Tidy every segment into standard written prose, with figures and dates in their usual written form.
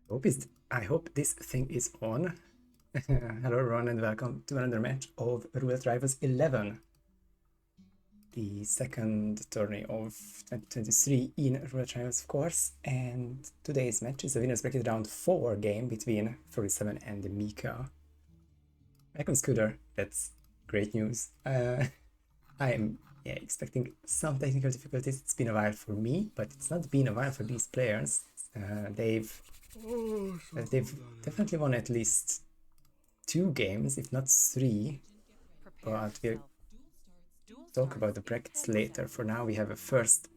I hope this thing is on. Hello everyone and welcome to another match of Roulette Rivals 11. The second tourney of 2023 in Roulette Rivals, of course. And today's match is a winner's bracket round 4 game between Frote7 and Meekah. Welcome Scooter, that's great news. I'm expecting some technical difficulties. It's been a while for me, but it's not been a while for these players. They've definitely won at least 2 games, if not 3, but we'll talk about the brackets later. For now, we have a first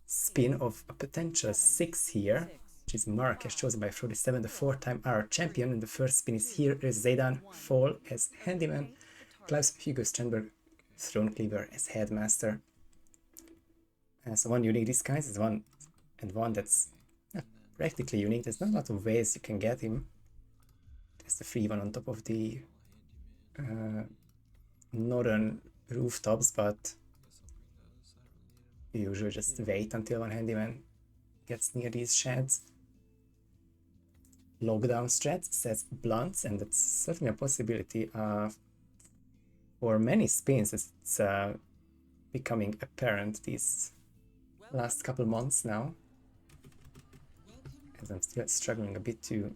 spin of a potential 6 here, which is Marrakesh, chosen by Frote7, the 4-time RR champion, and the first spin is here. Zaydan Fall as Handyman, Klaus Hugo Strandberg, Throne Cleaver as Headmaster. So one unique disguise is one that's practically unique. There's not a lot of ways you can get him. There's the free one on top of the northern rooftops, but you usually just wait until one handyman gets near these sheds. Lockdown strat says blunts, and that's certainly a possibility for many spins. It's becoming apparent these last couple months now, as I'm still struggling a bit to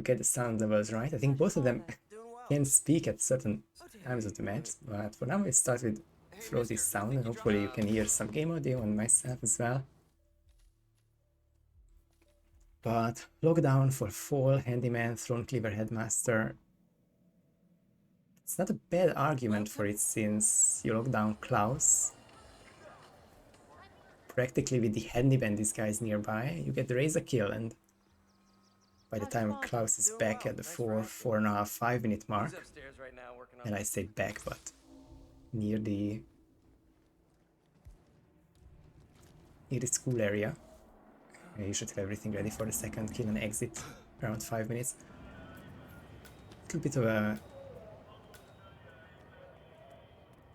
get the sound levels right. I think both of them can speak at certain times of the match, but for now we start with Frote's sound, and hopefully you can hear some game audio on myself as well. But lockdown for Fall, Handyman, Throne Cleaver, Headmaster. It's not a bad argument for it, since you lock down Klaus. Practically with the Handyman disguise nearby, you get the Razor kill, and by the time Klaus is back at the 4.5, 5 minute mark, and I say back, but near the school area, you should have everything ready for the second kill and exit around 5 minutes. A little bit of a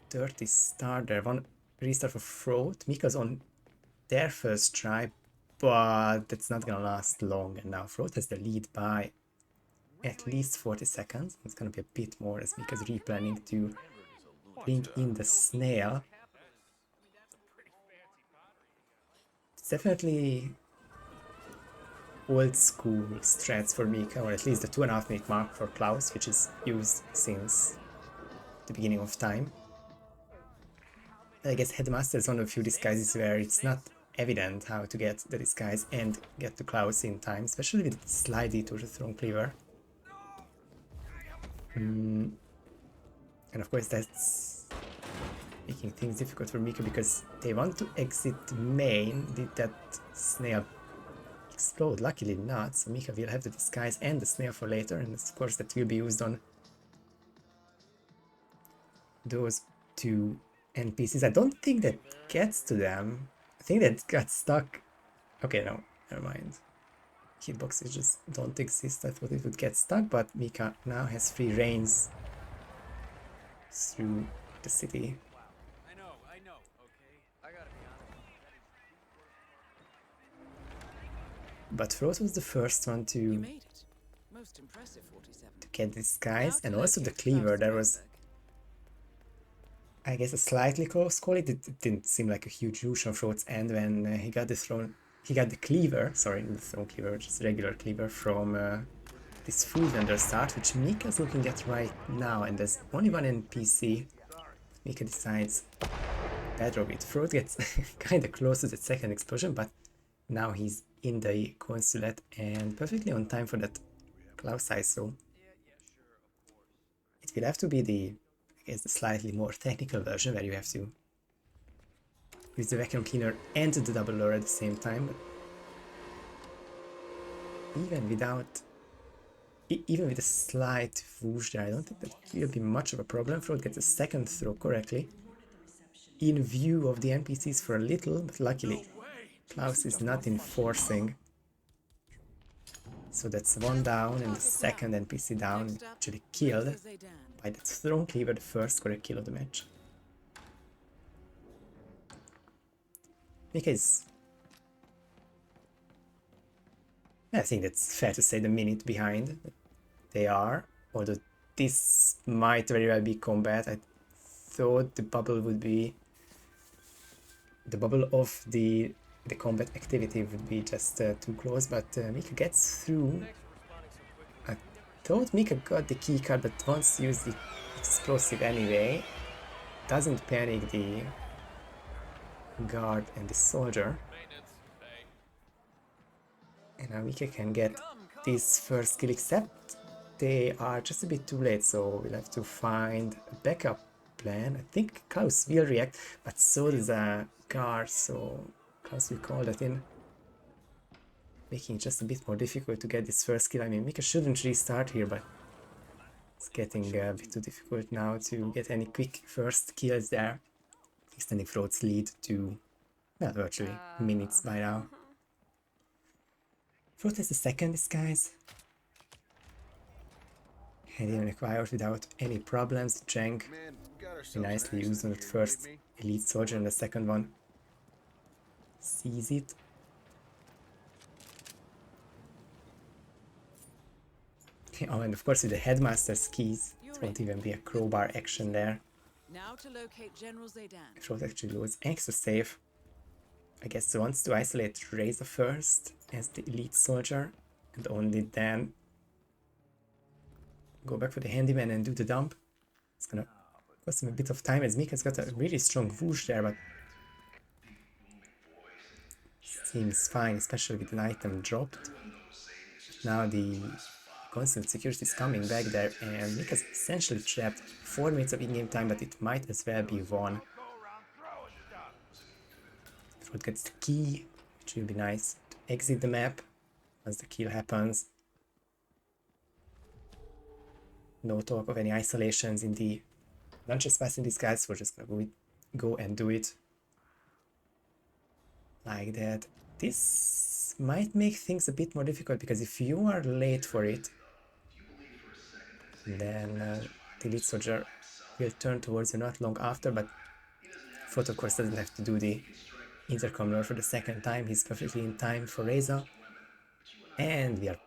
dirty start there. One restart for Frote. Meekah's on their first try, but that's not gonna last long, and now Frote has the lead by at least 40 seconds. It's gonna be a bit more as Meekah's replanning to bring in the snail. It's definitely old school strats for Meekah, or at least the 2.5 minute mark for Klaus, which is used since the beginning of time. I guess Headmaster is one of a few disguises where it's not evident how to get the disguise and get to Klaus in time, especially with the slide to the Throne Cleaver. And of course that's making things difficult for Meekah, because they want to exit main. Did that snail explode? Luckily not, so Meekah will have the disguise and the snail for later, and of course that will be used on those 2 NPCs. I don't think that gets to them. I think that got stuck. Okay, no, never mind. Hitboxes just don't exist. I thought it would get stuck, but Meekah now has free reigns through the city. I know, okay? I gotta be honest. But Frote was the first one to get this guys, and also the cleaver. There was, I guess, a slightly close call. It didn't seem like a huge lose on Frote's end when he got the cleaver, sorry, not the Throne Cleaver, just regular cleaver from this food vendor start, which Meekah's looking at right now, and there's only one NPC. Meekah decides better with Frote gets kinda close to the second explosion, but now he's in the consulate and perfectly on time for that Klaus ISO. It will have to be the slightly more technical version, where you have to use the vacuum cleaner and the double lure at the same time. But even with a slight whoosh there, I don't think that will be much of a problem. Frote gets a second throw correctly in view of the NPCs for a little, but luckily Klaus is not enforcing. So that's one down, and the second NPC down, actually killed by that Throne Cleaver, the first correct kill of the match. Meekah is I think that's fair to say the minute behind they are, although this might very well be combat. I thought the bubble would be the bubble of the combat activity would be just too close, but Meekah gets through. I thought Meekah got the key card, but wants to use the explosive anyway. Doesn't panic the guard and the soldier. And now Meekah can get this first kill, except they are just a bit too late, so we'll have to find a backup plan. I think Klaus will react, but so does a guard, so Klaus will call that in, making it just a bit more difficult to get this first kill. I mean, Meekah shouldn't restart here, but it's getting a bit too difficult now to get any quick first kills there, extending Frote's lead to, well, virtually minutes by now. Frote is the second disguise. And even acquired without any problems. Jank nicely used on the first elite soldier, and the second one sees it. Oh, and of course with the headmaster's keys, it won't even be a crowbar action there. Now to locate General Zaydan. Frote actually loads extra safe. I guess he wants to isolate Razor first as the elite soldier, and only then go back for the handyman and do the dump. It's gonna cost him a bit of time, as Meekah's got a really strong whoosh there, but seems fine, especially with an item dropped. Now the constant security is coming back there, and Meekah's essentially trapped. 4 minutes of in-game time, but it might as well be won. Frote gets the key, which will be nice to exit the map once the kill happens. No talk of any isolations in the lunches passing these guys, we're just gonna go and do it like that. This might make things a bit more difficult, because if you are late for it, then the elite soldier will turn towards you not long after, but Frote of course doesn't have to do the intercom lure for the second time. He's perfectly in time for Reza, and we are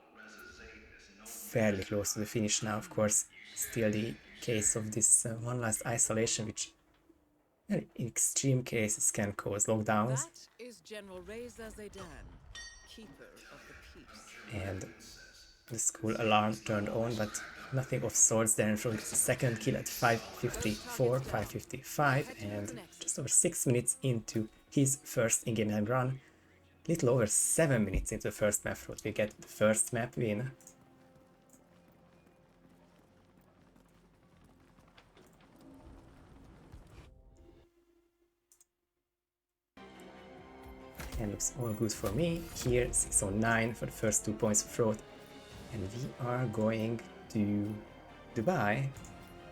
fairly close to the finish now. Of course, still the case of this one last isolation, which in extreme cases can cause lockdowns. That is General Reza Zaydan, keeper of the peace. And the school alarm turned on, but nothing of sorts there. And Frote gets the second kill at 5:54, 5:55, and just over 6 minutes into his first in-game time run. Little over 7 minutes into the first map, Frote will get the first map win. And looks all good for me. Here, 609 for the first 2 points for Frote. And we are going to Dubai.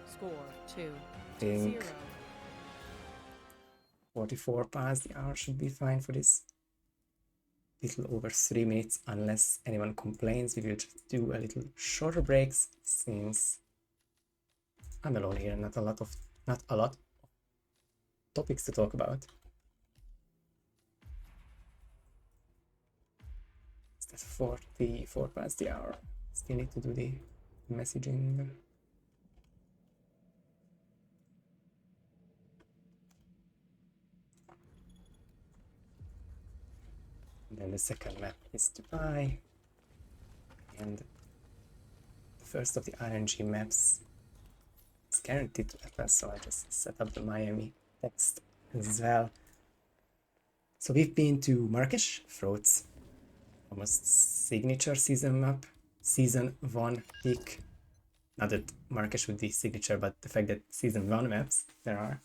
Score 2 Think 0. 44 past the hour should be fine for this. Little over 3 minutes, unless anyone complains. We will just do a little shorter breaks, since I'm alone here and not a lot of topics to talk about. That's 44 past the hour. Still need to do the messaging. And then the second map is Dubai. And the first of the RNG maps is guaranteed to Atlas, so I just set up the Miami text as well. So we've been to Marrakesh, Frote's almost signature season map, season 1 pick. Not that Marrakesh would be signature, but the fact that season 1 maps there are.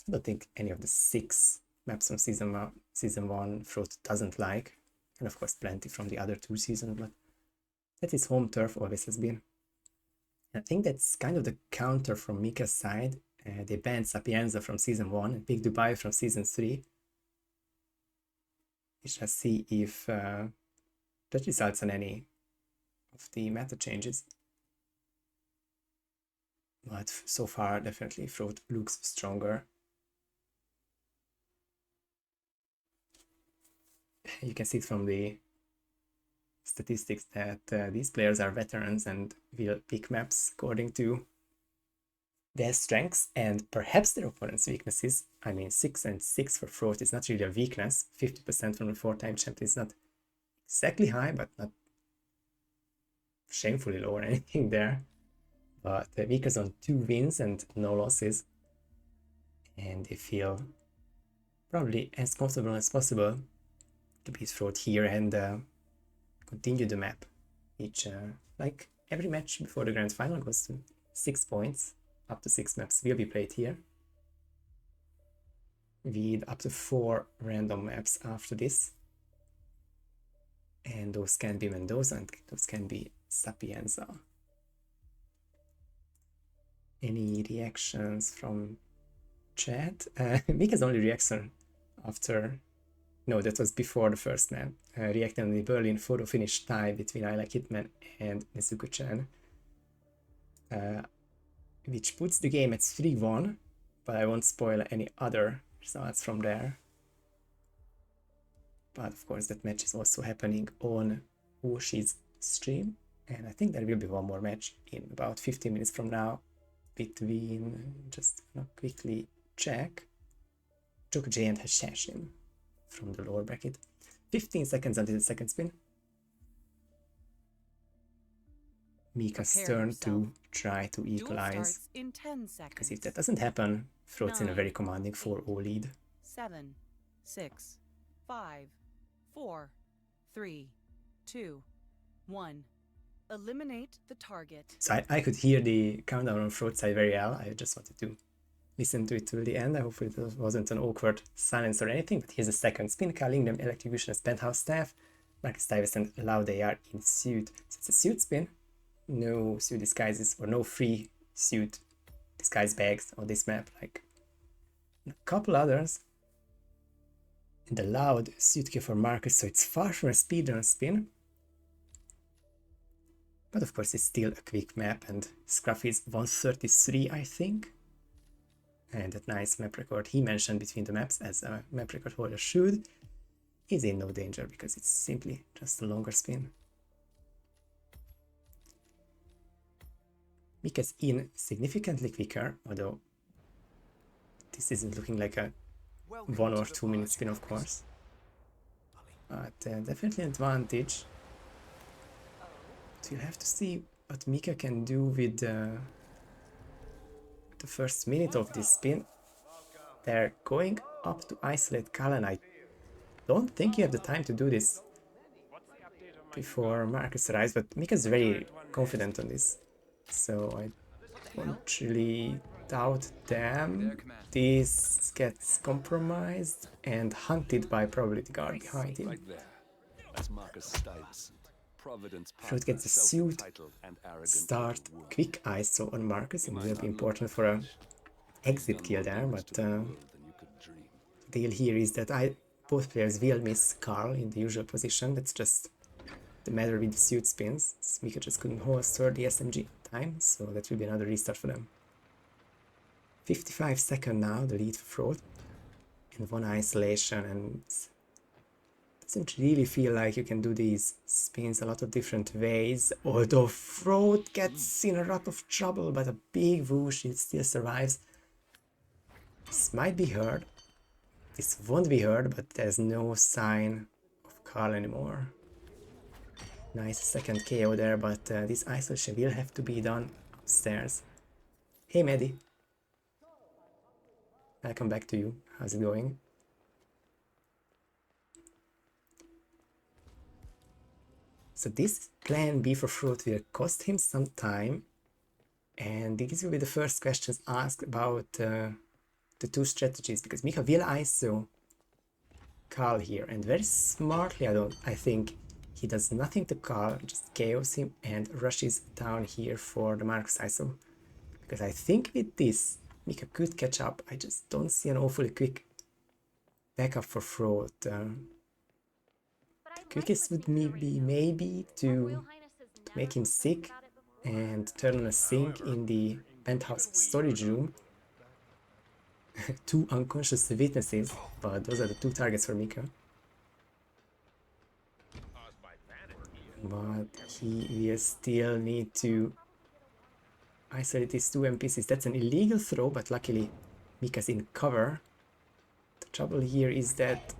I don't think any of the 6 maps from season 1 Frote doesn't like, and of course plenty from the other 2 seasons, but that is home turf, always has been. And I think that's kind of the counter from Meekah's side. They banned Sapienza from season 1 and picked Dubai from season 3. We shall see if that results in any of the meta changes. But so far, definitely Frote looks stronger. You can see it from the statistics that these players are veterans and will pick maps according to their strengths and perhaps their opponent's weaknesses. I mean, 6 and 6 for Frote is not really a weakness. 50% from the 4-time champ is not exactly high, but not shamefully low or anything there. But Meekah's on 2 wins and no losses. And they feel probably as comfortable as possible to beat Frote here and continue the map. Like every match before the grand final goes to 6 points. Up to 6 maps will be played here, with up to 4 random maps after this. And those can be Mendoza and those can be Sapienza. Any reactions from chat? Meekah's only reaction after... No, that was before the first map. Reacting on the Berlin photo finish tie between I Like Hitman and Nezuko-chan. Which puts the game at 3-1, but I won't spoil any other results from there. But of course that match is also happening on Oshi's stream, and I think there will be one more match in about 15 minutes from now between, just gonna quickly check, Jokaj and Hashashin from the lower bracket. 15 seconds until the second spin. Meekah's turn to try to equalize, because if that doesn't happen, Frote's in a very commanding 4-0 lead. 7, 6, 5, 4, 3, 2, 1. Eliminate the target. So I could hear the countdown on Frote's side very well. I just wanted to listen to it till the end. I hope it wasn't an awkward silence or anything, but here's a second spin. Lingdom, Electrocution as penthouse staff. Marcus Davis and Lau, they are in suit. So it's a suit spin. No suit disguises or no free suit disguise bags on this map, like a couple others. And the loud suit key for Marcus, so it's far from a speedrun spin. But of course it's still a quick map, and Scruff is 133, I think. And that nice map record he mentioned between the maps, as a map record holder should, is in no danger because it's simply just a longer spin. Meekah's in significantly quicker, although this isn't looking like a 1 or 2 minute spin, of course. But definitely an advantage. So you'll have to see what Meekah can do with the first minute of this spin. They're going up to isolate Kal, and I don't think you have the time to do this before Marcus arrives, but Meekah's very confident on this. So I won't really doubt them. This gets compromised and hunted by probably the guard behind him. Frote gets a suit, start quick ISO on Marcus, and will be important for an exit kill there, but the deal here is that both players will miss Carl in the usual position. That's just the matter with the suit spins. Meekah just couldn't holster the SMG time, so that will be another restart for them. 55 seconds now, the lead for Frote, and 1 isolation, and doesn't really feel like you can do these spins a lot of different ways, although Frote gets in a lot of trouble, but a big whoosh, it still survives. This might be heard, this won't be heard, but there's no sign of Carl anymore. Nice second KO there, but this isolation will have to be done upstairs. Hey Maddie. Welcome back to you. How's it going? So this plan B for Frote will cost him some time, and these will be the first questions asked about the 2 strategies, because Meekah will ISO Carl here, and very smartly I think he does nothing to Carl, just KOs him and rushes down here for the Marcus ISO. Because I think with this, Meekah could catch up. I just don't see an awfully quick backup for Frote. The quickest would be maybe to make him sick and turn on a sink in the penthouse storage room. 2 unconscious witnesses, but those are the 2 targets for Meekah. but he will still need to isolate these two NPCs. That's an illegal throw, but luckily Meekah's in cover. The trouble here is that,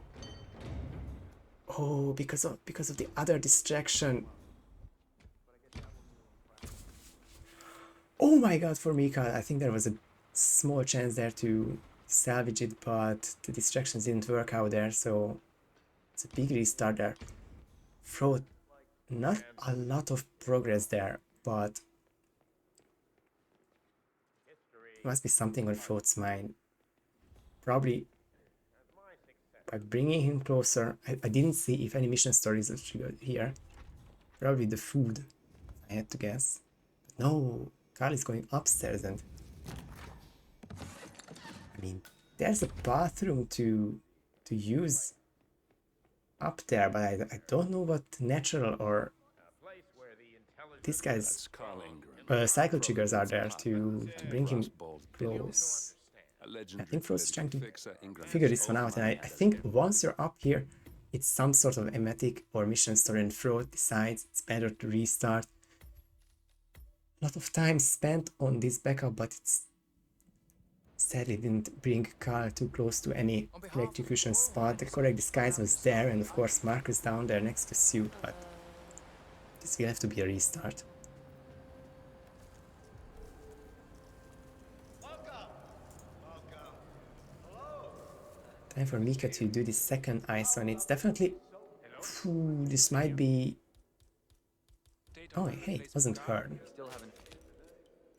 oh, because of the other distraction. Oh my god, for Meekah, I think there was a small chance there to salvage it, but the distractions didn't work out there, so it's a big restart there. Frote, not a lot of progress there, but must be something on Frote's mind. Probably by bringing him closer, I didn't see if any mission stories are triggered here. Probably the food, I had to guess. But no, Carl is going upstairs, and I mean, there's a bathroom to use up there, but I don't know what natural or these guys cycle triggers are there to bring him close. I think Frost is trying to figure this one out, and I think once you're up here, it's some sort of emetic or mission story, and Frost decides it's better to restart. A lot of time spent on this backup, but it's sadly didn't bring Carl too close to any electrocution spot. The correct disguise was there, and of course Marcus down there next to Suit, but this will have to be a restart. Time for Meekah to do the second ISO, and it's definitely... Ooh, this might be... Oh, hey, it wasn't heard.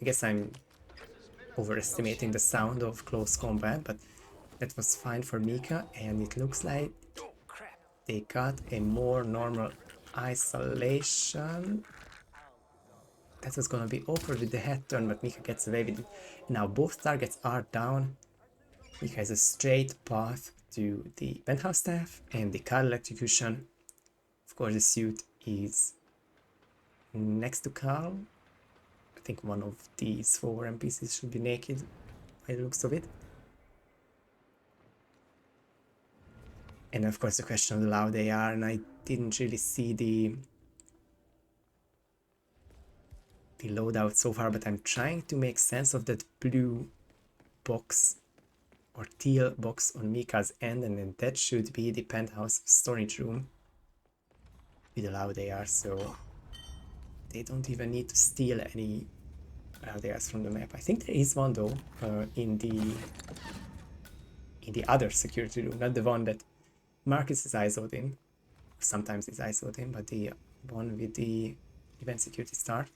I guess I'm overestimating the sound of close combat, but that was fine for Meekah, and it looks like they got a more normal isolation. That was gonna be awkward with the head turn, but Meekah gets away with it. Now both targets are down. Meekah has a straight path to the penthouse staff and the card electrocution. Of course, the Suit is next to Carl. I think one of these 4 NPCs should be naked by the looks of it. And of course the question of how loud they are, and I didn't really see the loadout so far, but I'm trying to make sense of that blue box or teal box on Meekah's end, and then that should be the penthouse storage room with how loud they are, so they don't even need to steal any ideas from the map. I think there is one though in the other security room, not the one that Marcus is ISO'd in. Sometimes it's ISO'd in, but the one with the event security star.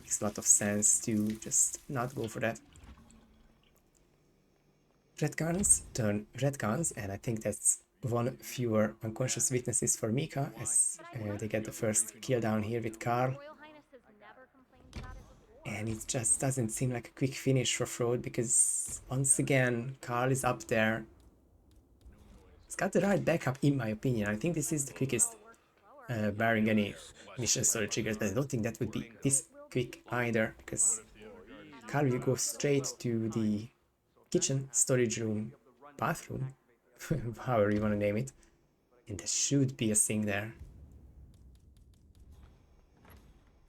Makes a lot of sense to just not go for that. Red guns turn red guns, and I think that's one fewer unconscious witnesses for Meekah, as they get the first kill down here with Carl. And it just doesn't seem like a quick finish for Frote, because once again Carl is up there. He's got the right backup in my opinion. I think this is the quickest, barring any mission story triggers, but I don't think that would be this quick either, because Carl will go straight to the kitchen, storage room, bathroom, however you want to name it, and there should be a sink there.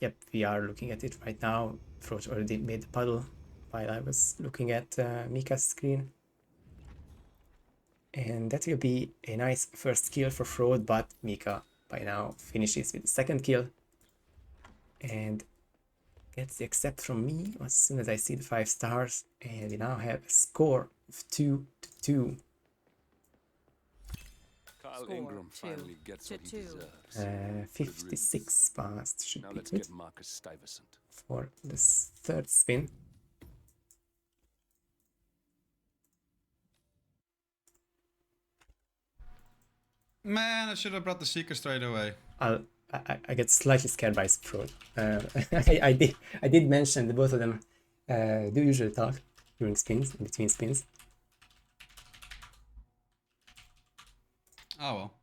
Yep, we are looking at it right now. Frote already made the puddle while I was looking at Meekah's screen. And that will be a nice first kill for Frote, but Meekah by now finishes with the second kill and gets the accept from me as soon as I see the 5 stars, and we now have a score of 2-2. Carl Ingram finally gets what he deserves. 56 past should Now be let's good get Marcus Stuyvesant. for this third spin. Man, I should have brought the Seeker straight away. I get slightly scared by Frote. I did mention that both of them do usually talk during spins, in between spins. Oh well.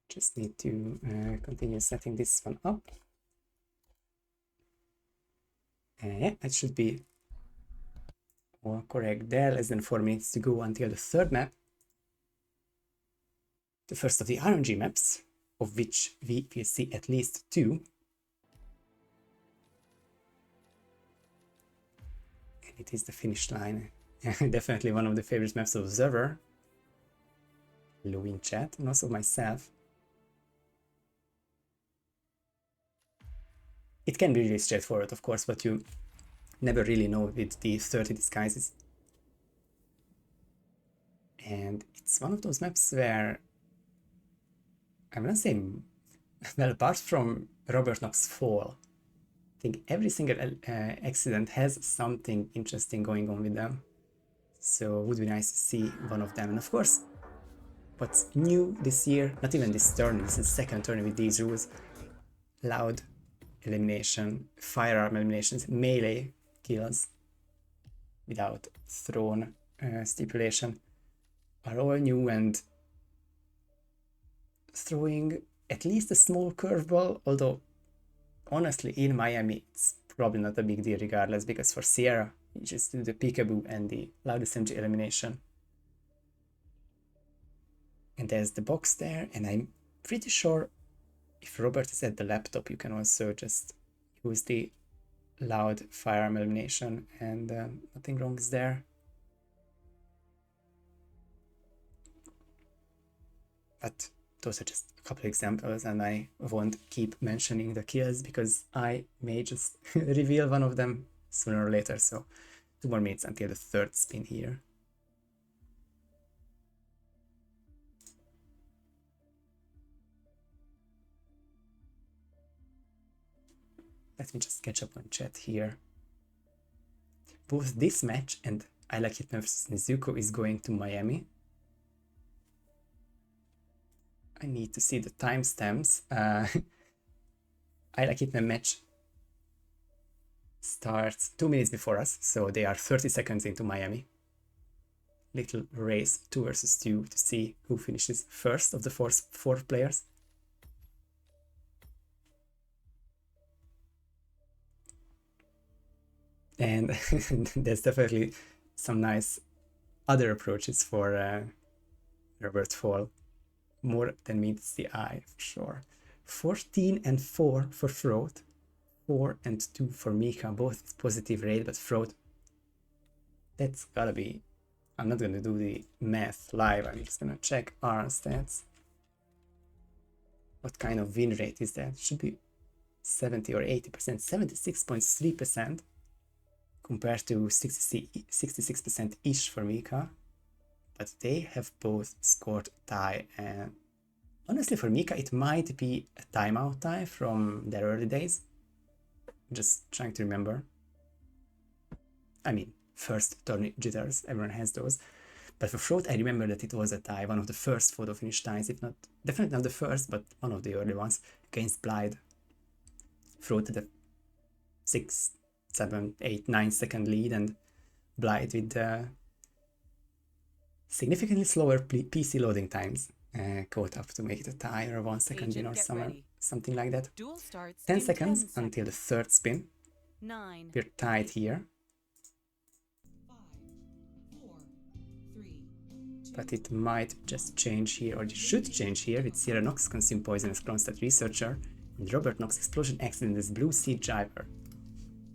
Just need to continue setting this one up. Yeah, that should be all correct there. Less than 4 minutes to go until the third map. the first of the RNG maps, of which we will see at least 2. And it is the finish line. Definitely one of the favorite maps of Observer. Hello in chat, and also myself. It can be really straightforward, of course, but you never really know with the 30 disguises. And it's one of those maps where I'm not saying, well, apart from Robert Knox's fall, I think every single accident has something interesting going on with them. So it would be nice to see one of them. And of course, what's new this year, not even this tournament, this is the second tournament with these rules, loud elimination, firearm eliminations, melee kills without thrown stipulation are all new, and throwing at least a small curveball, although honestly in Miami it's probably not a big deal regardless, because for Sierra you just do the peekaboo and the loud SMG elimination. And there's the box there, and I'm pretty sure if Robert is at the laptop you can also just use the loud firearm elimination, and nothing wrong is there. But those are just a couple of examples, and I won't keep mentioning the kills because I may just reveal one of them sooner or later. So 2 more minutes until the third spin here. Let me just catch up on chat here. Both this match and I Like Hitman vs Nezuko is going to Miami. I need to see the timestamps. I Like Hitman match starts 2 minutes before us, so they are 30 seconds into Miami. Little race 2 versus 2 to see who finishes first of the four players. And there's definitely some nice other approaches for Robert Fall. More than meets the eye, for sure. 14 and 4 for Frote. 4 and 2 for Meekah. Both positive rate, but Frote, that's gotta be... I'm not gonna do the math live, I'm just gonna check our stats. What kind of win rate is that? It should be 70 or 80%. 76.3% compared to 66%-ish for Meekah. But they have both scored tie, and honestly for Meekah it might be a timeout tie from their early days. Just trying to remember. I mean, first tourney jitters, everyone has those. But for Frote I remember that it was a tie, one of the first photo finish ties, if not, definitely not the first, but one of the early ones against Blythe. Frote had a 6, 7, 8, 9 second lead, and Blythe with significantly slower PC loading times caught up to make it a tie or a 1 second win or something like that. 10 seconds until the third spin. 9. We're tied here. 5, 4, 3, 2, But it might just change here, or it should change here, with Sierra Knox consume poison as Kronstadt researcher and Robert Knox explosion accident as Blue Sea Driver.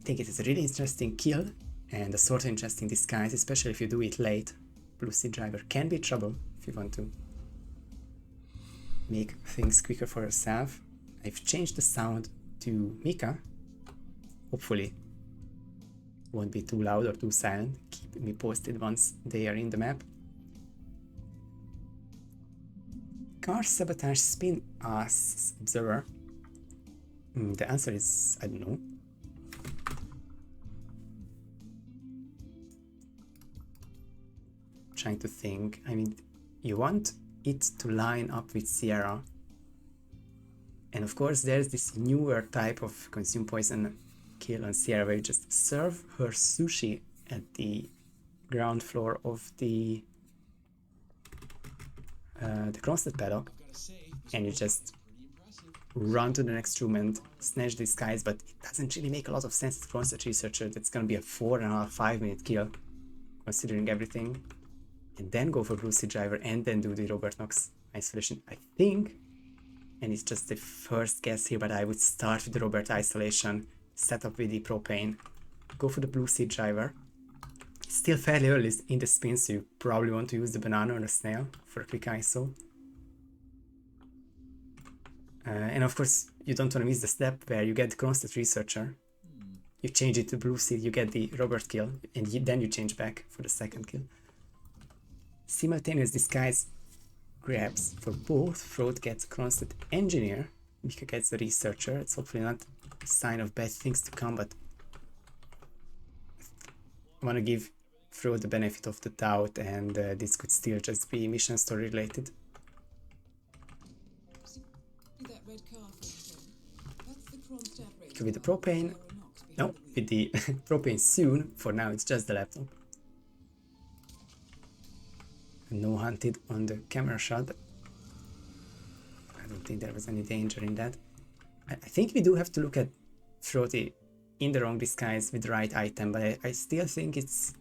I think it is a really interesting kill and a sort of interesting disguise, especially if you do it late. Blue Sea Driver can be trouble if you want to make things quicker for yourself. I've changed the sound to Meekah. Hopefully won't be too loud or too silent. Keep me posted once they are in the map. Car sabotage spin, asks Observer. The answer is, I don't know. Trying to think. I mean, you want it to line up with Sierra. And of course there's this newer type of consume poison kill on Sierra where you just serve her sushi at the ground floor of the Kronstadt paddock, and you just run to the next room and snatch these guys, but it doesn't really make a lot of sense. It's Kronstadt researcher, that's gonna be a 4.5-5 minute kill considering everything. And then go for Blue Sea Driver and then do the Robert Knox. isolation, I think. And it's just the first guess here, but I would start with the Robert isolation, set up with the propane, go for the blue seed driver. It's still fairly early in the spin, so you probably want to use the banana or the snail for a quick ISO. And of course, you don't want to miss the step where you get the constant researcher. You change it to blue seed, you get the Robert kill, and then you change back for the second kill. Simultaneous disguise grabs for both. Frote gets constant engineer, Meekah gets the researcher. It's hopefully not a sign of bad things to come, but I want to give Frote the benefit of the doubt, and this could still just be mission story related. That red car photo. That's the Kronstadt race. With the propane, no, with the propane soon. For now, it's just the laptop. No hunted on the camera shot, but I don't think there was any danger in that. I think we do have to look at Frote in the wrong disguise with the right item, but I still think it's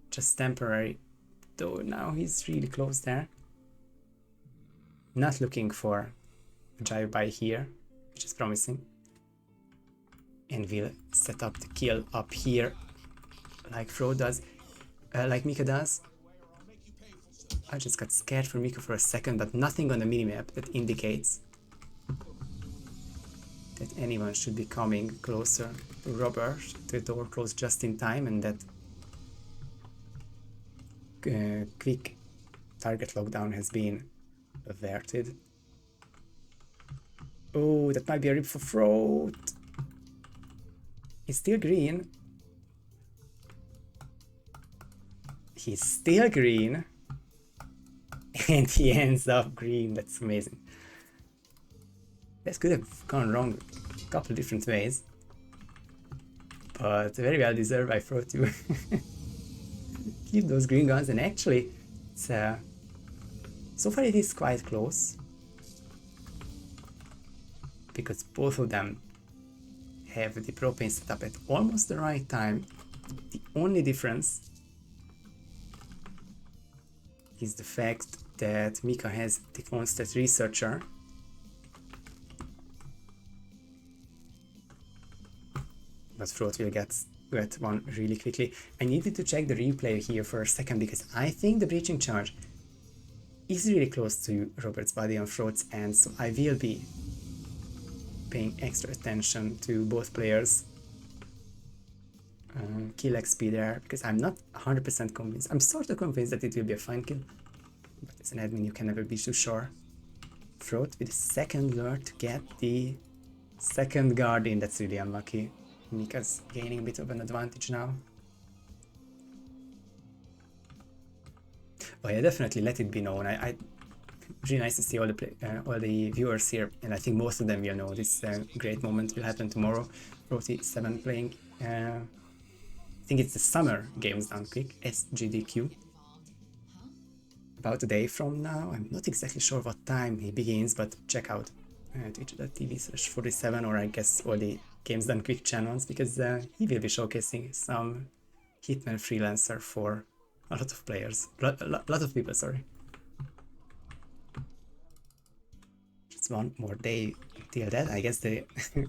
just temporary, though now he's really close there. Not looking for a drive-by here, which is promising. And we'll set up the kill up here, like Frote does, like Meekah does. I just got scared for Meekah for a second, but nothing on the minimap that indicates that anyone should be coming closer to Robert. The door closed just in time, and that quick target lockdown has been averted. Oh, that might be a rip for Frote. He's still green. He's still green. And he ends up green. That's amazing. This could have gone wrong a couple different ways, but very well deserved by Frote to keep those green guns. And actually, it's so far it is quite close, because both of them have the propane set up at almost the right time. The only difference is the fact that Meekah has the constant researcher. But Frote will get one really quickly. I needed to check the replay here for a second, because I think the breaching charge is really close to Robert's body on Frote's end, so I will be paying extra attention to both players' kill XP there, because I'm not 100% convinced. I'm sort of convinced that it will be a fine kill, but as an admin you can never be too sure. Frote with the second lure to get the second guard in. That's really unlucky. Meekah's gaining a bit of an advantage now. Oh yeah, definitely let it be known. I really nice to see all the viewers here, and I think most of them will know this great moment will happen tomorrow. Frote7 playing, I think it's the Summer Games Done Quick, SGDQ. About a day from now. I'm not exactly sure what time he begins, but check out twitch.tv/Frote7, or I guess all the Games Done Quick channels, because he will be showcasing some Hitman freelancer for a lot of players, lot of people, sorry. Just one more day till that. I guess the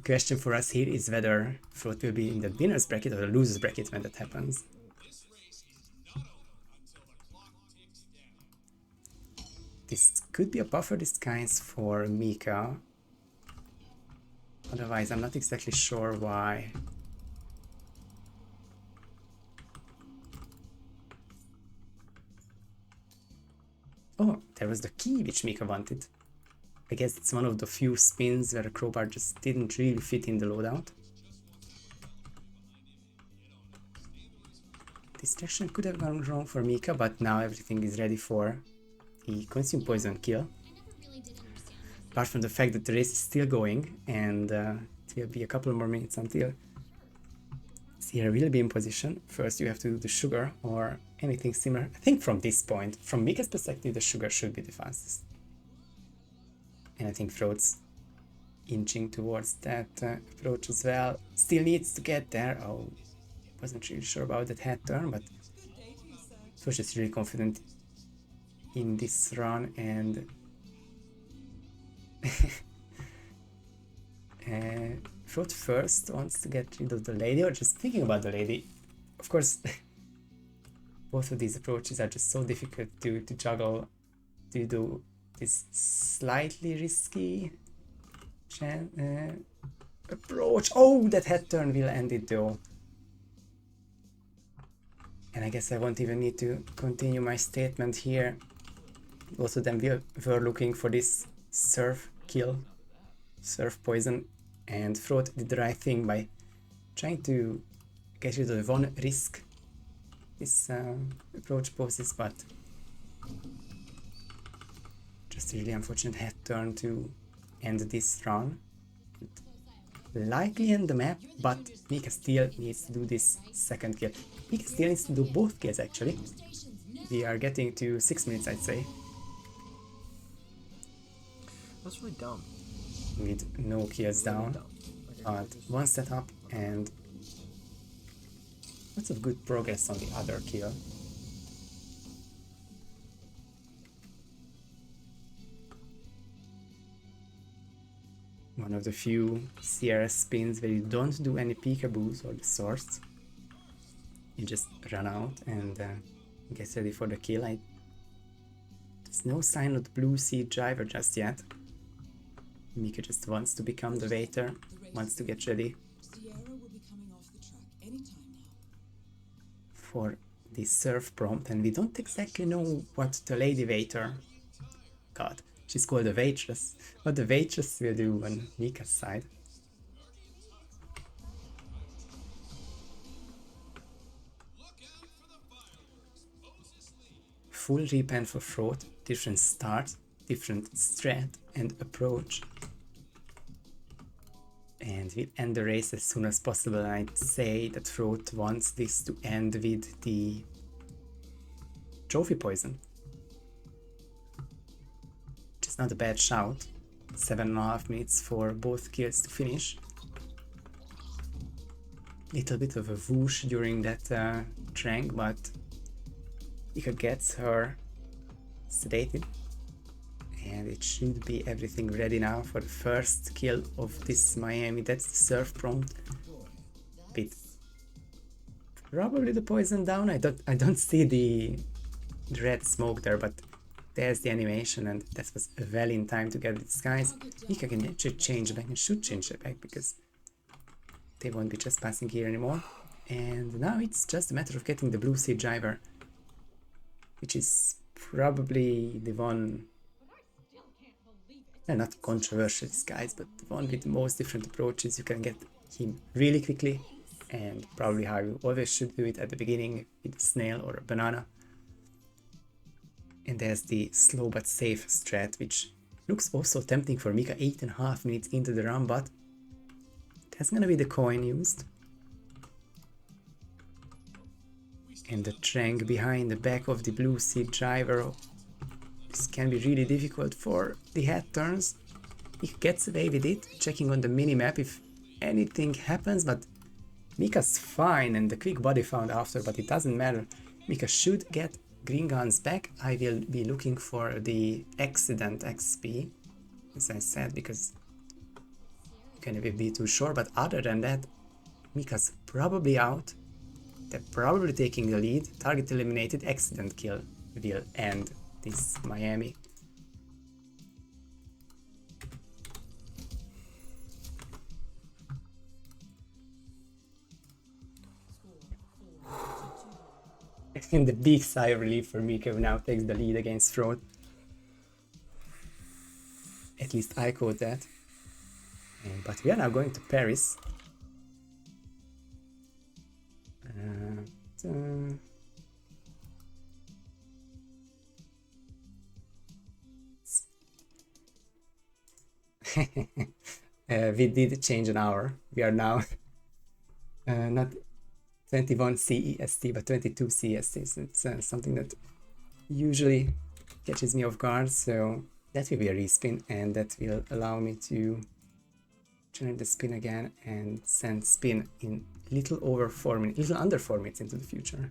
question for us here is whether Frote will be in the winner's bracket or the loser's bracket when that happens. This could be a buffer disguise for Meekah. Otherwise, I'm not exactly sure why. Oh, there was the key which Meekah wanted. I guess it's one of the few spins where a crowbar just didn't really fit in the loadout. Distraction could have gone wrong for Meekah, but now everything is ready for the Consume Poison kill. Apart from the fact that the race is still going, and it will be a couple more minutes until Sierra will be in position. First you have to do the sugar or anything similar. I think from this point, from Meekah's perspective, the sugar should be the fastest. And I think Frote's inching towards that approach as well. Still needs to get there. Oh, wasn't really sure about that head turn, but Frote is really confident in this run, and Frote first wants to get rid of the lady, or just thinking about the lady. Of course, both of these approaches are just so difficult to juggle. To do this slightly risky approach. Oh, that head turn will end it though. And I guess I won't even need to continue my statement here. Both of them were looking for this surf kill, surf poison, and Frote did the right thing by trying to get rid of the one risk this approach poses, but just a really unfortunate head turn to end this run. Likely end the map, but Meekah still needs to do this second kill. Meekah still needs to do both kills actually. We are getting to 6 minutes, I'd say. That's really dumb. With no kills down, but one set up and lots of good progress on the other kill. One of the few CRS spins where you don't do any peekaboos or the swords. You just run out and get ready for the kill. There's no sign of the blue sea driver just yet. Meekah just wants to become the waiter, wants to get ready Sierra will be coming off the track anytime now. for the surf prompt, and we don't exactly know what the lady waiter, God, she's called a waitress, what the waitress will do on Meekah's side. Full repen for Frote, different start, different strat and approach. And we'll end the race as soon as possible, and I'd say that Frote wants this to end with the trophy poison. Which is not a bad shout. 7.5 minutes for both kills to finish. Little bit of a whoosh during that trank, but Meekah gets her sedated. And it should be everything ready now for the first kill of this Miami. That's the surf prompt. Bit probably the poison down. I don't see the red smoke there, but there's the animation, and that was well in time to get the disguise. Meekah can actually change it back and should change it back because they won't be just passing here anymore. And now it's just a matter of getting the blue sea driver, which is probably the one. They're not controversial disguise, but the one with the most different approaches. You can get him really quickly, and probably how you always should do it at the beginning with a snail or a banana. And there's the slow but safe strat, which looks also tempting for Meekah 8.5 minutes into the run, but that's gonna be the coin used. And the trank behind the back of the blue sea driver. This can be really difficult for the head turns. He gets away with it, checking on the mini-map if anything happens, but Meekah's fine, and the quick body found after, but it doesn't matter. Meekah should get green guns back. I will be looking for the accident XP, as I said, because you can be too sure, but other than that, Meekah's probably out. They're probably taking the lead. Target eliminated, accident kill will end this Miami. And the big sigh of relief for Meekah, who now takes the lead against Frote. At least I caught that. But we are now going to Paris. We did change an hour. We are now not 21 CEST but 22 CEST. So it's something that usually catches me off guard. So that will be a respin, and that will allow me to generate the spin again and send spin in little under 4 minutes into the future.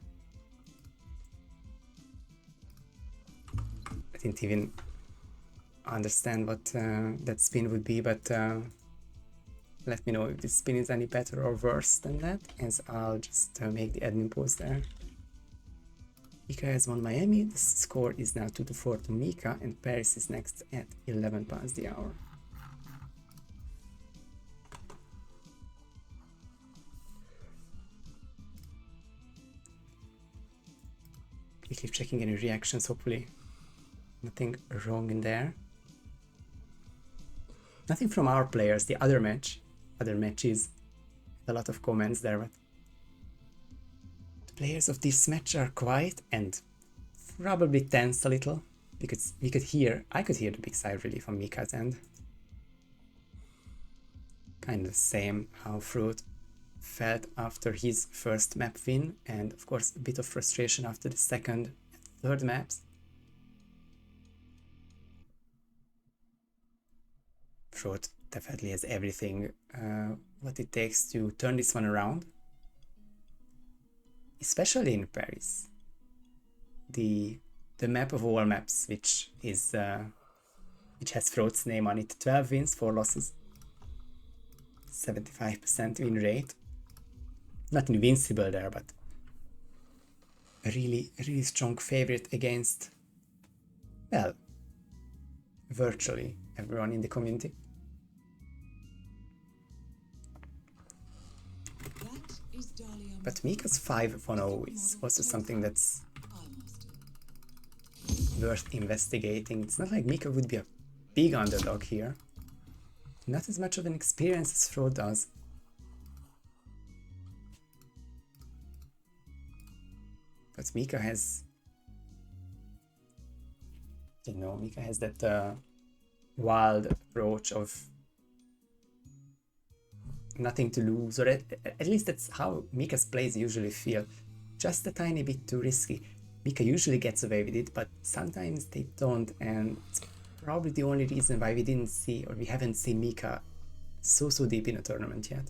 I didn't even understand what that spin would be, but let me know if this spin is any better or worse than that, as I'll just make the admin post there. Meekah has won Miami. The score is now 2-4 to Meekah, and Paris is next at 11 past the hour. Quickly checking any reactions, hopefully nothing wrong in there. Nothing from our players. The other matches, a lot of comments there, but the players of this match are quiet and probably tense a little, because I could hear the big sigh of relief on Meekah's end. Kind of the same how Frote felt after his first map win, and of course a bit of frustration after the second and third maps. Frote definitely has everything what it takes to turn this one around, especially in Paris, the map of all maps, which has Frote's name on it. 12 wins, 4 losses, 75% win rate. Not invincible there, but a really strong favorite against, well, virtually everyone in the community. But Meekah's 5-1-0 is also something that's worth investigating. It's not like Meekah would be a big underdog here. Not as much of an experience as Frote does. But Meekah has, Meekah has that wild approach of nothing to lose, or at least that's how Meekah's plays usually feel. Just a tiny bit too risky. Meekah usually gets away with it, but sometimes they don't, and it's probably the only reason why we didn't see, or we haven't seen Meekah so deep in a tournament yet.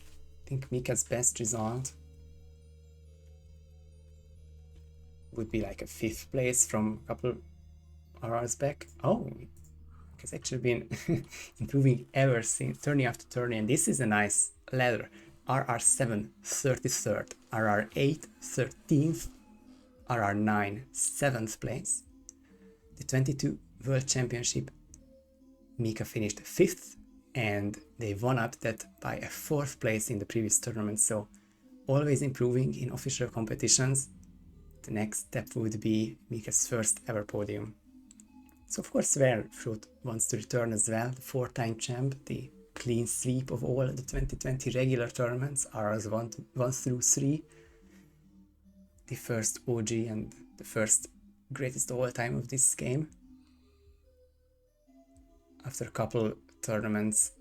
I think Meekah's best result would be like a 5th place from a couple hours back. Oh, it's actually been improving ever since, tourney after tourney, and this is a nice ladder. RR7 33rd, RR8 13th, RR9 7th place. The 22 World Championship, Meekah finished 5th, and they won up that by a 4th place in the previous tournament, so always improving in official competitions. The next step would be Meekah's first ever podium. So of course where Frote wants to return as well, the 4-time champ, the clean sweep of all the 2020 regular tournaments, RRs 1 through 3, the first OG and the first greatest of all time of this game. After a couple tournaments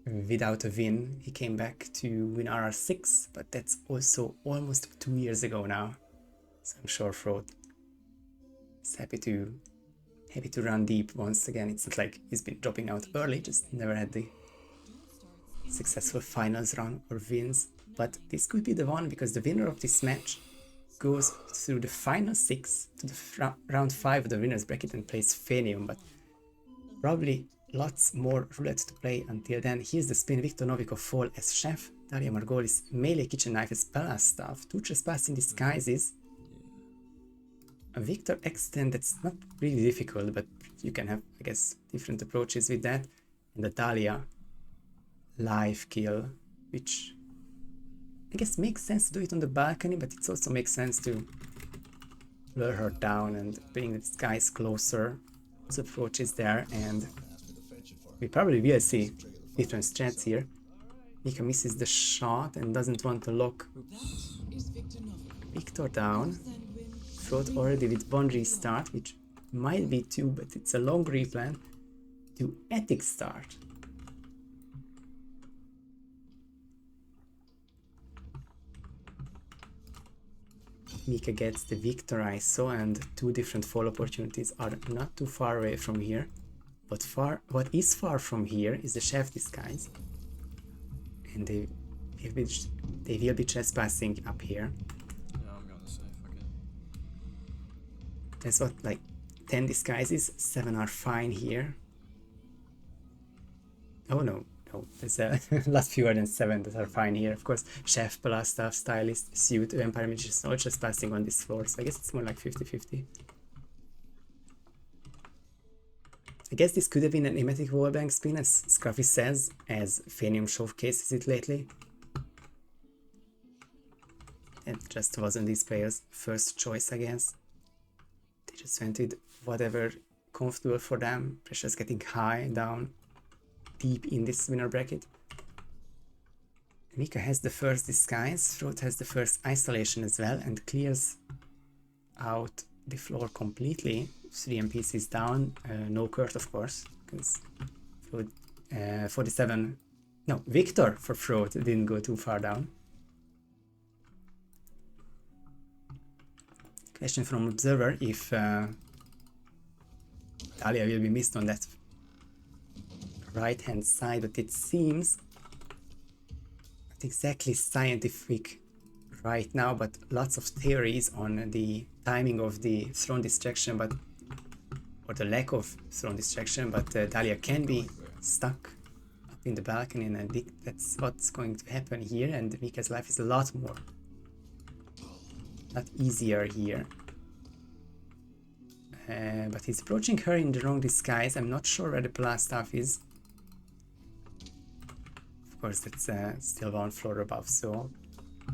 without a win, he came back to win RR6, but that's also almost 2 years ago now. So I'm sure Frote is happy to run deep once again. It's not like he's been dropping out early, just never had the successful finals run or wins. But this could be the one, because the winner of this match goes through the final 6 to the round 5 of the winner's bracket and plays Fenium, but probably lots more roulette to play until then. Here's the spin. Viktor Novikov fall as Chef, Daria Margolis melee kitchen knife as Bella Staff, 2 trespassing disguises, a Victor extend that's not really difficult, but you can have, I guess, different approaches with that, and the Dahlia live kill, which I guess makes sense to do it on the balcony, but it also makes sense to lure her down and bring the guys closer. Those approaches there, and we probably will see different strats here. Meekah misses the shot and doesn't want to lock Victor down. Frote already with 1 restart, which might be 2, but it's a long replan to epic start. Meekah gets the Victor ISO, and 2 different fall opportunities are not too far away from here. But what is far from here is the Chef disguise, and they will be trespassing up here. Yeah, I'm going to say, fuck it. That's what, like, 10 disguises, 7 are fine here. Oh no, there's a lot fewer than 7 that are fine here. Of course, chef, plus staff, stylist, suit, vampire magician, all just passing on this floor, so I guess it's more like 50-50. I guess this could have been an emetic wallbang spin, as Scruffy says, as Phanium showcases it lately. It just wasn't these players' first choice, I guess. They just went with whatever comfortable for them. Pressure's getting high down deep in this winner bracket. Meekah has the first disguise, Frote has the first isolation as well, and clears out the floor completely. 3 NPCs down, no Kurt of course, because 47, no, Victor for Frote didn't go too far down. Question from Observer if Dahlia will be missed on that right hand side, but it seems not exactly scientific right now, but lots of theories on the timing of the throne distraction, but or the lack of throne distraction, but Dahlia can be stuck up in the balcony, and I think that's what's going to happen here, and Meekah's life is a lot easier here. But he's approaching her in the wrong disguise. I'm not sure where the plus staff is. Of course, that's still 1 floor above, so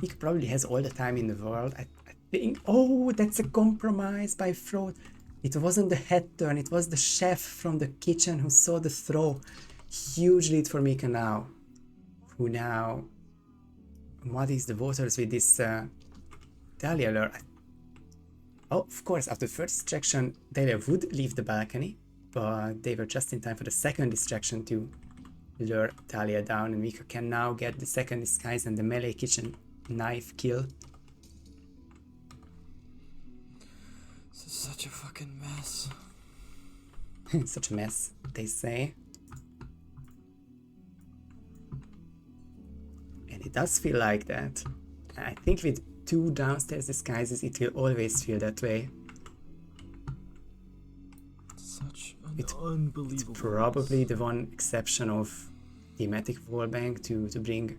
he probably has all the time in the world. I think. Oh, that's a compromise by Frote. It wasn't the head turn, it was the chef from the kitchen who saw the throw. Huge lead for Meekah now, who now muddies the waters with this Dahlia lure. Oh, of course, after the first distraction, Dahlia would leave the balcony, but they were just in time for the second distraction to lure Dahlia down, and Meekah can now get the second disguise and the melee kitchen knife kill. This is such a fucking mess. Such a mess, they say. And it does feel like that. I think with 2 downstairs disguises, it will always feel that way. Such an unbelievable. It's probably the one exception of the Matic Wallbang to bring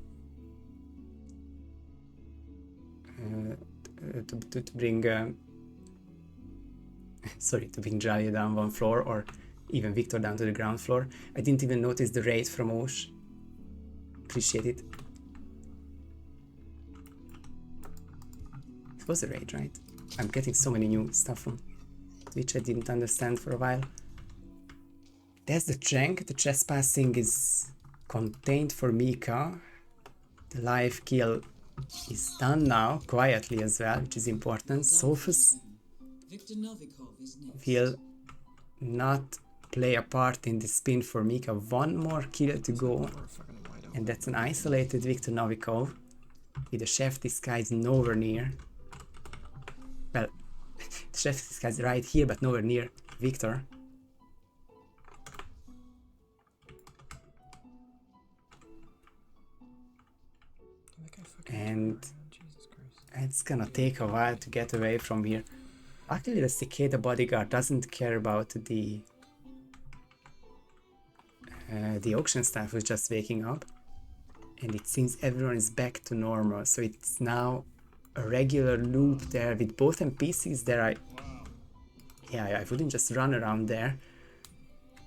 sorry, to bring Jalia down 1 floor, or even Victor down to the ground floor. I didn't even notice the raid from Osh. Appreciate it. It was a raid, right? I'm getting so many new stuff from Twitch I didn't understand for a while. There's the Trank. The trespassing is contained for Meekah. The live kill is done now, quietly as well, which is important. Sophus will not play a part in the spin for Meekah. 1 more kill to go, and that's an isolated Victor Novikov with the chef disguise nowhere near. Well, the chef disguise right here, but nowhere near Victor. And it's gonna take a while to get away from here. Actually, the Cicada bodyguard doesn't care about the auction staff who's just waking up, and it seems everyone is back to normal. So it's now a regular loop there with both NPCs there. I wouldn't just run around there.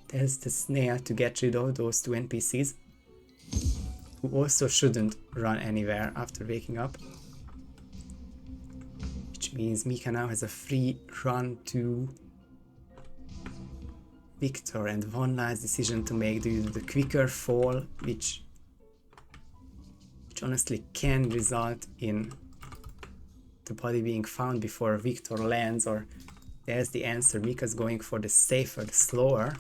There's the snail to get rid of those 2 NPCs, who also shouldn't run anywhere after waking up. Which means Meekah now has a free run to Victor, and 1 last decision to make. Do you do the quicker fall, which honestly can result in the body being found before Victor lands, or there's the answer. Meekah's going for the safer, the slower,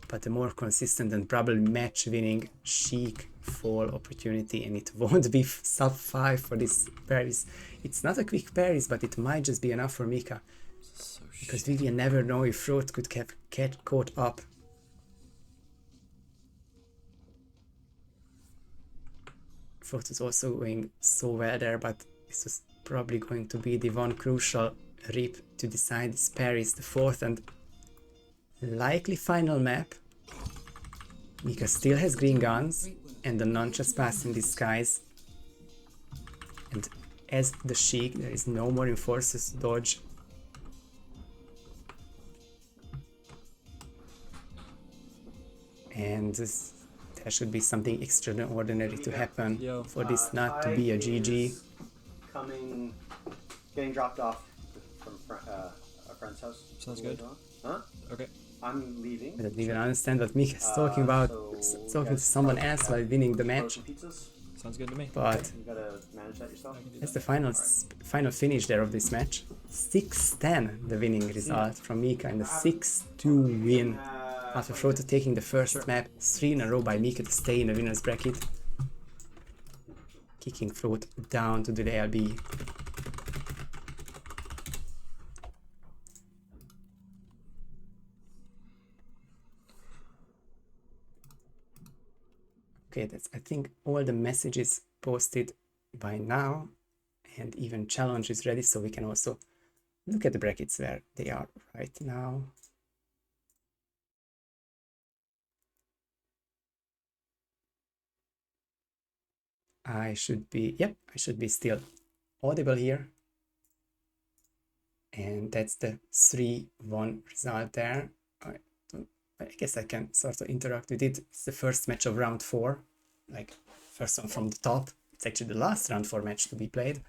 but the more consistent and probably match-winning chic fall opportunity, and it won't be sub 5 for this Paris. It's not a quick Paris, but it might just be enough for Meekah. So Because we will never know if Frote could get caught up. Frote is also going so well there, but this was probably going to be the one crucial Reap to decide. This pair is the fourth and likely final map. Meekah still has green guns and the nunchucks pass in disguise. And as the Sheik, there is no more enforcers to dodge. And there should be something extraordinary to happen for this not to be a GG. Coming, getting dropped off from a friend's house. Sounds good. Huh? Okay. I'm leaving. I don't even understand what Meekah is talking about. Talking to someone else while winning the match. Sounds good to me. But You gotta manage that yourself. that's the final finish there of this match. 6-10 the winning result from Meekah and the 6-2 win. After Frote taking the first map, 3 in a row by Meekah to stay in the winner's bracket. Kicking Frote down to the LB. Okay, that's I think all the messages posted by now, and even challenge is ready, so we can also look at the brackets where they are right now. I should be still audible here. And that's the 3-1 result there. I guess I can sort of interact with it. It's the first match of round 4, like first one from the top. It's actually the last round 4 match to be played.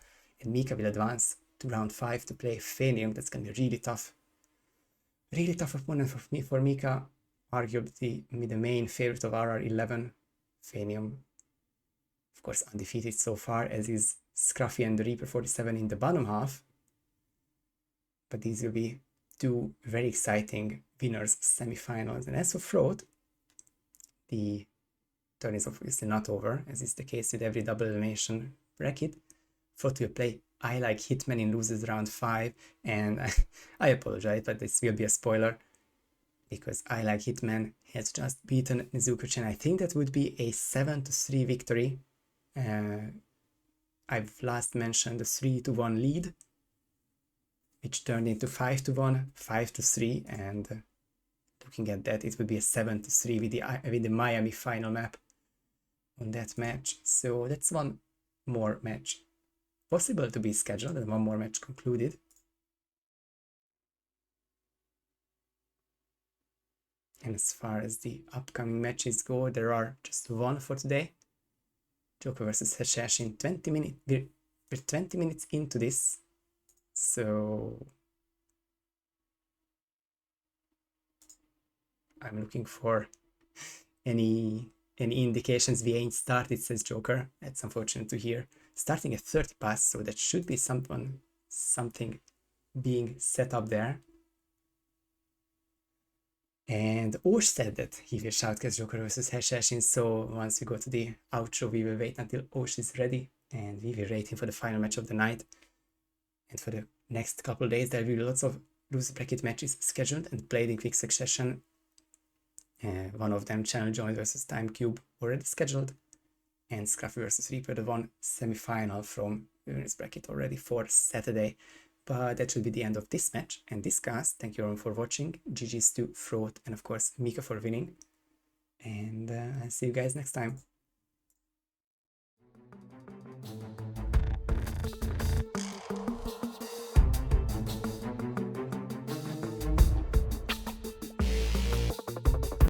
And Meekah will advance to round 5 to play Fenium. That's going to be really tough. Really tough opponent for Meekah. Arguably the main favorite of RR11, Fenium. Of course, undefeated so far, as is Scruffy and the Reaper 47 in the bottom half. But these will be 2 very exciting winners semi-finals. And as for Frote, the turn is obviously not over, as is the case with every double elimination bracket. Frote will play I Like Hitman in loses round 5, and I apologize, but this will be a spoiler, because I Like Hitman has just beaten Nezuko-chan. I think that would be a 7-3 victory. I've last mentioned the 3-1 lead, which turned into 5-1, 5-3, and looking at that, it would be a 7-3 with the Miami final map on that match. So that's one more match possible to be scheduled, and one more match concluded. And as far as the upcoming matches go, there are just one for today. Joker versus Heshesh in 20 minutes. We're 20 minutes into this, so I'm looking for any indications. We ain't started, says Joker. That's unfortunate to hear. Starting at 30 past, so that should be something being set up there. And Osh said that he will shoutcast Joker versus Heshesh, so once we go to the outro, we will wait until Osh is ready, and we will rate him for the final match of the night. And for the next couple of days, there will be lots of loser bracket matches scheduled and played in quick succession. One of them, Channel Joint versus Time Cube, already scheduled, and Scruffy versus Reaper, the one semi-final from the winners bracket already for Saturday. But that should be the end of this match and this cast. Thank you everyone for watching. GG's to Frote and of course Meekah for winning. And I'll see you guys next time.